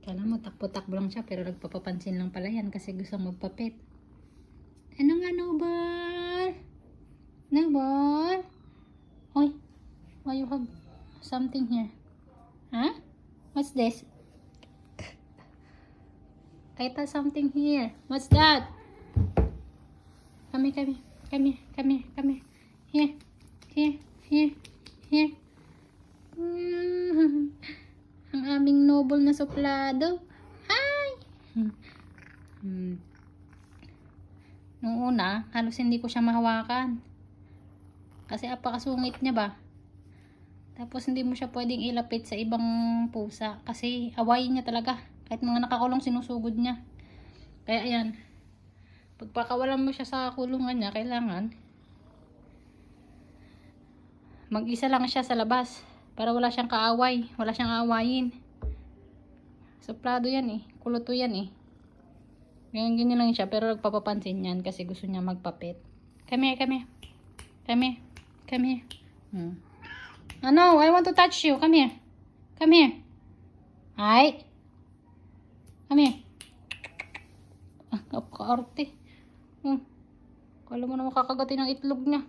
Kala mo, takbo-takbo lang siya, pero nagpapapansin lang pala yan kasi gusto magpapet. Ano nga, Nobel? Nobel? Hoy, why you have something here? Huh? What's this? I thought something here. What's that? Come here, come here, come here, come here, come here. Here, here, here, here. Ang aming noble na suplado. Hi! Nung una, halos hindi ko siya mahawakan. Kasi apakasungit niya ba? Tapos hindi mo siya pwedeng ilapit sa ibang pusa. Kasi awayin niya talaga. Kahit mga nakakulong sinusugod niya. Kaya ayan. Pagpakawalan mo siya sa kulungan niya, kailangan mag-isa lang siya sa labas. Para wala siyang kaaway. Wala siyang aawayin. Suplado yan eh. Kuluto yan eh. Ganyan lang siya. Pero nagpapapansin yan kasi gusto niya magpapet. Come here, come here. Come here. Come here. Ano? I want to touch you. Come here. Come here. Hi. Come here. Napaka-arte. Kala mo na makakagatin ng itlog niya.